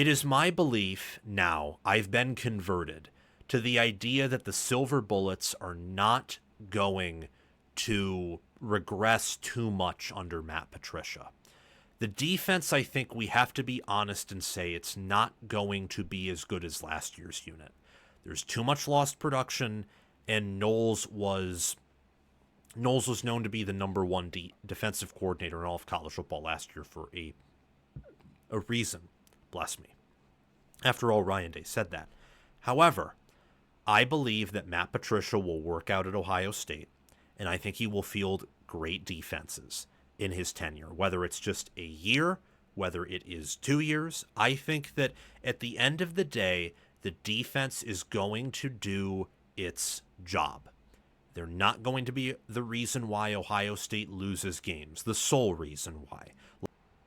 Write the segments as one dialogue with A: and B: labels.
A: It is my belief now, I've been converted to the idea that the Silver Bullets are not going to regress too much under Matt Patricia. The defense, I think we have to be honest and say it's not going to be as good as last year's unit. There's too much lost production, and Knowles was known to be the number one defensive coordinator in all of college football last year for a reason. Bless me. After all, Ryan Day said that. However, I believe that Matt Patricia will work out at Ohio State, and I think he will field great defenses in his tenure, whether it's just a year, whether it is 2 years. I think that at the end of the day, the defense is going to do its job. They're not going to be the reason why Ohio State loses games, the sole reason why.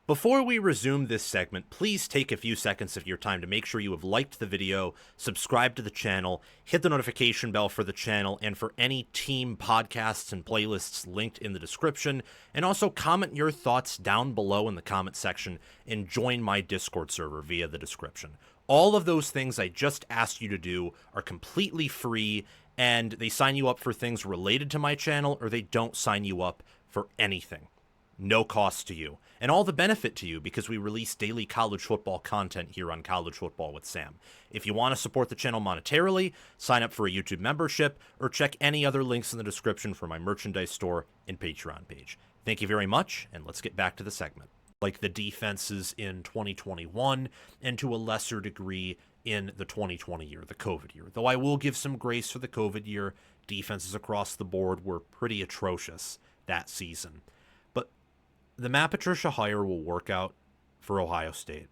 A: Before we resume this segment, please take a few seconds of your time to make sure you have liked the video, subscribe to the channel, hit the notification bell for the channel and for any team podcasts and playlists linked in the description, and also comment your thoughts down below in the comment section and join my Discord server via the description. All of those things I just asked you to do are completely free, and they sign you up for things related to my channel, or they don't sign you up for anything. No cost to you, and all the benefit to you because we release daily college football content here on College Football with Sam. If you want to support the channel monetarily, sign up for a YouTube membership or check any other links in the description for my merchandise store and Patreon page. Thank you very much, and let's get back to the segment. Like the defenses in 2021 and to a lesser degree in the 2020 year, the COVID year. Though I will give some grace for the COVID year, defenses across the board were pretty atrocious that season. The Matt Patricia hire will work out for Ohio State,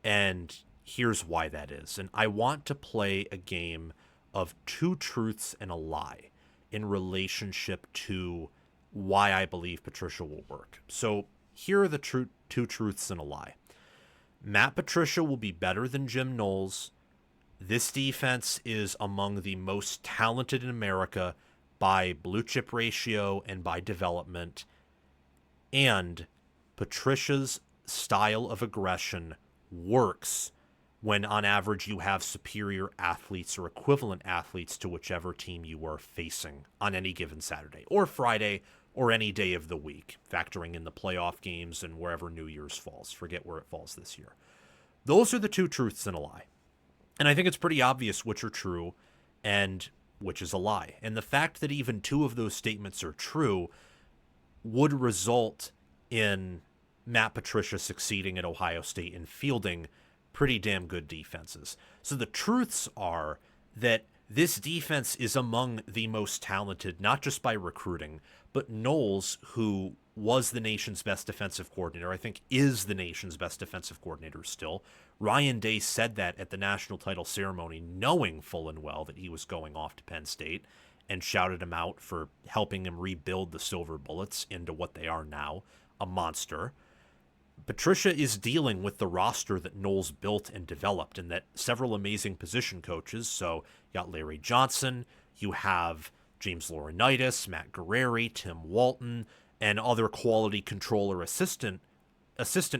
A: and here's why that is. And I want to play a game of two truths and a lie in relationship to why I believe Patricia will work. So here are the two truths and a lie. Matt Patricia will be better than Jim Knowles. This defense is among the most talented in America by blue chip ratio and by development. And Patricia's style of aggression works when, on average, you have superior athletes or equivalent athletes to whichever team you are facing on any given Saturday or Friday or any day of the week, factoring in the playoff games and wherever New Year's falls. Forget where it falls this year. Those are the two truths and a lie. And I think it's pretty obvious which are true and which is a lie. And the fact that even two of those statements are true would result in Matt Patricia succeeding at Ohio State and fielding pretty damn good defenses. So the truths are that this defense is among the most talented, not just by recruiting, but Knowles, who was the nation's best defensive coordinator, I think is the nation's best defensive coordinator still. Ryan Day said that at the national title ceremony, knowing full and well that he was going off to Penn State, and shouted him out for helping him rebuild the Silver Bullets into what they are now, a monster. Patricia is dealing with the roster that Knowles built and developed, and that several amazing position coaches, so you got Larry Johnson, you have James Laurinaitis, Matt Guerrieri, Tim Walton, and other quality controller assistant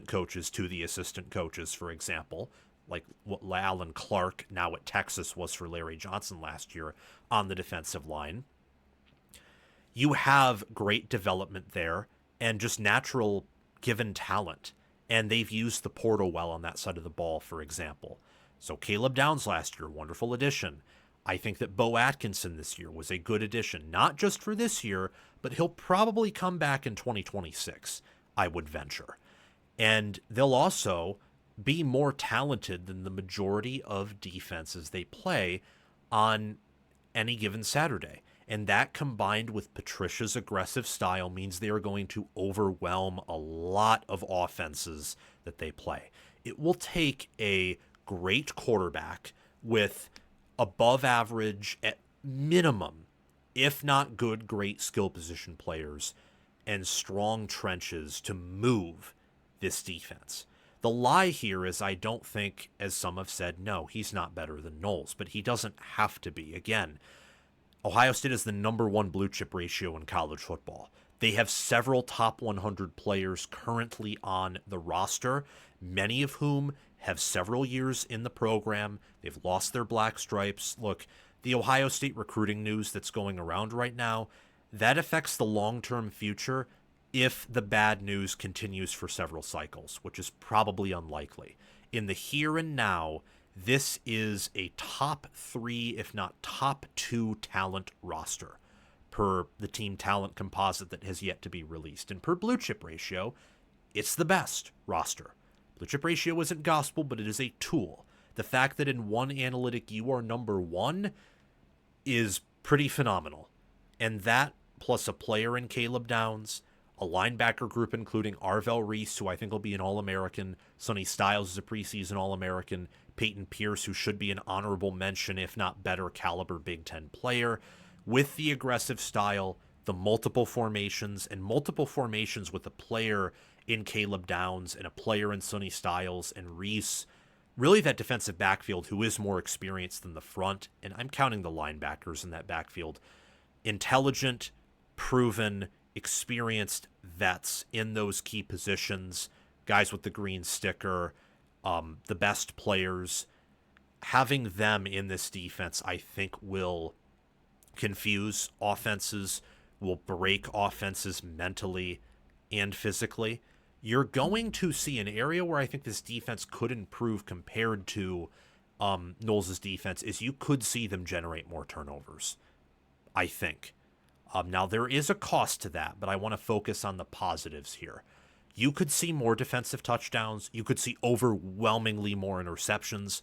A: coaches to the assistant coaches, for example, like what Alan Clark, now at Texas, was for Larry Johnson last year on the defensive line. You have great development there and just natural given talent. And they've used the portal well on that side of the ball, for example. So Caleb Downs last year, wonderful addition. I think that Bo Atkinson this year was a good addition, not just for this year, but he'll probably come back in 2026, I would venture. And they'll also be more talented than the majority of defenses they play on any given Saturday. And that, combined with Patricia's aggressive style, means they are going to overwhelm a lot of offenses that they play. It will take a great quarterback with above average, at minimum, if not good, great skill position players and strong trenches to move this defense. The lie here is I don't think, as some have said, no, he's not better than Knowles, but he doesn't have to be. Again, Ohio State is the #1 blue chip ratio in college football. They have several top 100 players currently on the roster, many of whom have several years in the program. They've lost their black stripes. Look, the Ohio State recruiting news that's going around right now, that affects the long-term future if the bad news continues for several cycles, which is probably unlikely. In the here and now, this is a top 3, if not top 2 talent roster per the team talent composite that has yet to be released. And per blue chip ratio, it's the best roster. Blue chip ratio isn't gospel, but it is a tool. The fact that in one analytic you are number 1 is pretty phenomenal. And that, plus a player in Caleb Downs, a linebacker group including Arvell Reese, who I think will be an All-American, Sonny Styles is a preseason All-American, Peyton Pierce, who should be an honorable mention, if not better caliber Big Ten player, with the aggressive style, the multiple formations with a player in Caleb Downs and a player in Sonny Styles and Reese, really that defensive backfield who is more experienced than the front, and I'm counting the linebackers in that backfield, intelligent, proven, experienced vets in those key positions, guys with the green sticker, the best players. Having them in this defense, I think, will confuse offenses, will break offenses mentally and physically. You're going to see an area where I think this defense could improve compared to Knowles' defense is you could see them generate more turnovers, I think. Now, there is a cost to that, but I want to focus on the positives here. You could see more defensive touchdowns. You could see overwhelmingly more interceptions.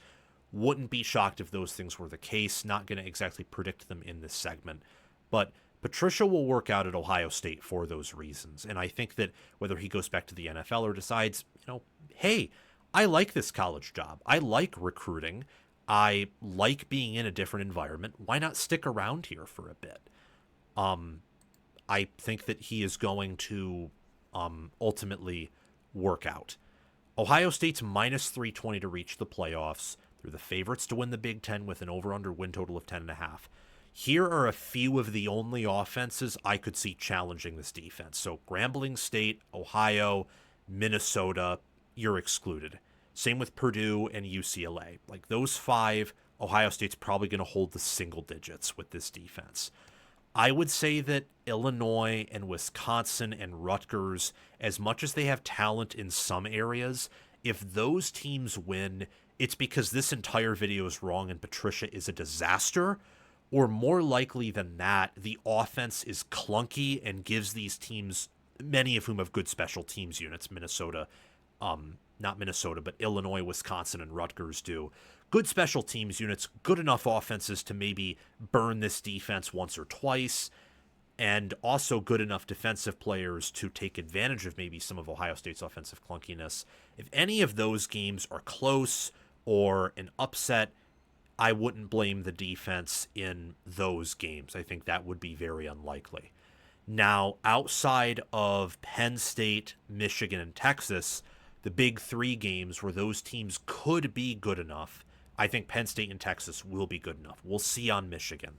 A: Wouldn't be shocked if those things were the case. Not going to exactly predict them in this segment. But Patricia will work out at Ohio State for those reasons. And I think that whether he goes back to the NFL or decides, hey, I like this college job. I like recruiting. I like being in a different environment. Why not stick around here for a bit? I think that he is going to ultimately work out. Ohio State's minus 320 to reach the playoffs. They're the favorites to win the Big Ten with an over-under win total of 10.5. Here are a few of the only offenses I could see challenging this defense. So Grambling State, Ohio, Minnesota, you're excluded. Same with Purdue and UCLA. Like those 5, Ohio State's probably going to hold the single digits with this defense. I would say that Illinois and Wisconsin and Rutgers, as much as they have talent in some areas, if those teams win, it's because this entire video is wrong and Patricia is a disaster, or more likely than that, the offense is clunky and gives these teams, many of whom have good special teams units, not Minnesota, but Illinois, Wisconsin, and Rutgers do, good special teams units, good enough offenses to maybe burn this defense once or twice, and also good enough defensive players to take advantage of maybe some of Ohio State's offensive clunkiness. If any of those games are close or an upset, I wouldn't blame the defense in those games. I think that would be very unlikely. Now, outside of Penn State, Michigan, and Texas, the big 3 games where those teams could be good enough, I think Penn State and Texas will be good enough. We'll see on Michigan,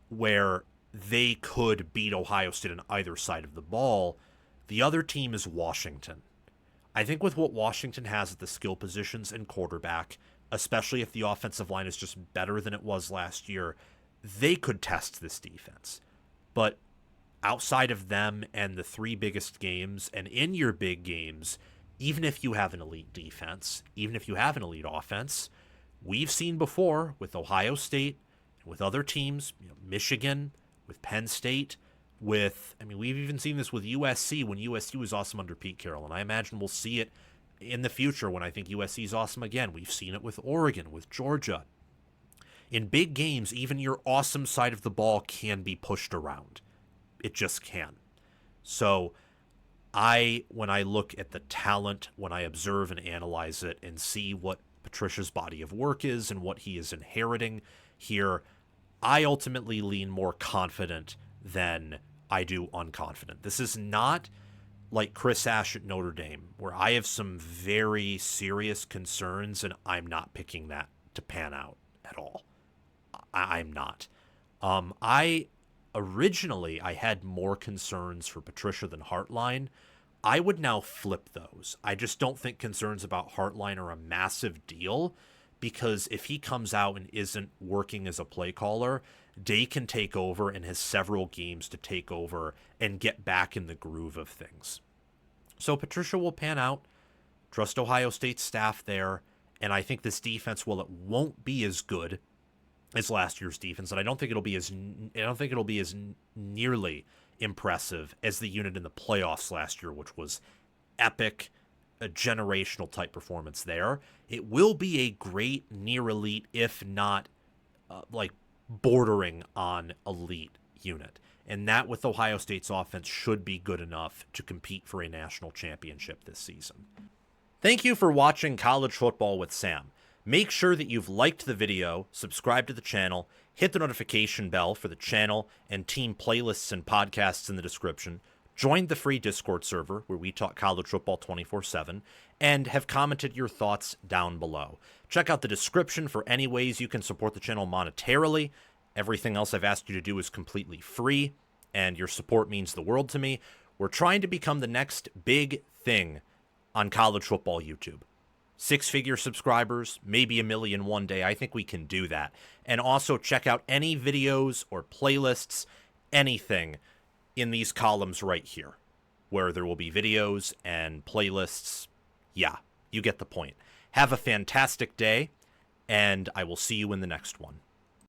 A: where they could beat Ohio State on either side of the ball. The other team is Washington. I think with what Washington has at the skill positions and quarterback, especially if the offensive line is just better than it was last year, they could test this defense. But outside of them and the 3 biggest games, and in your big games, even if you have an elite defense, even if you have an elite offense, we've seen before with Ohio State and with other teams, Michigan, with Penn State, we've even seen this with USC when USC was awesome under Pete Carroll, and I imagine we'll see it in the future when I think USC is awesome again. We've seen it with Oregon, with Georgia. In big games, even your awesome side of the ball can be pushed around. It just can. So when I look at the talent, when I observe and analyze it and see what Patricia's body of work is and what he is inheriting here, I ultimately lean more confident than I do unconfident. This is not like Chris Ash at Notre Dame, where I have some very serious concerns and I'm not picking that to pan out at all. I'm not. Originally, I had more concerns for Patricia than Hartline. I would now flip those. I just don't think concerns about Hartline are a massive deal, because if he comes out and isn't working as a play caller, Day can take over and has several games to take over and get back in the groove of things. So Patricia will pan out. Trust Ohio State's staff there. And I think this defense, while it won't be as good as last year's defense, and I don't think it'll be as nearly impressive as the unit in the playoffs last year, which was epic, a generational type performance there. It will be a great near elite, if not like bordering on elite unit. And that, with Ohio State's offense, should be good enough to compete for a national championship this season. Thank you for watching College Football with Sam. Make sure that you've liked the video, subscribe to the channel, hit the notification bell for the channel and team playlists and podcasts in the description, join the free Discord server where we talk college football 24/7, and have commented your thoughts down below. Check out the description for any ways you can support the channel monetarily. Everything else I've asked you to do is completely free, and your support means the world to me. We're trying to become the next big thing on college football YouTube. 6-figure subscribers, maybe 1 million one day. I think we can do that. And also check out any videos or playlists, anything in these columns right here, where there will be videos and playlists. Yeah, you get the point. Have a fantastic day, and I will see you in the next one.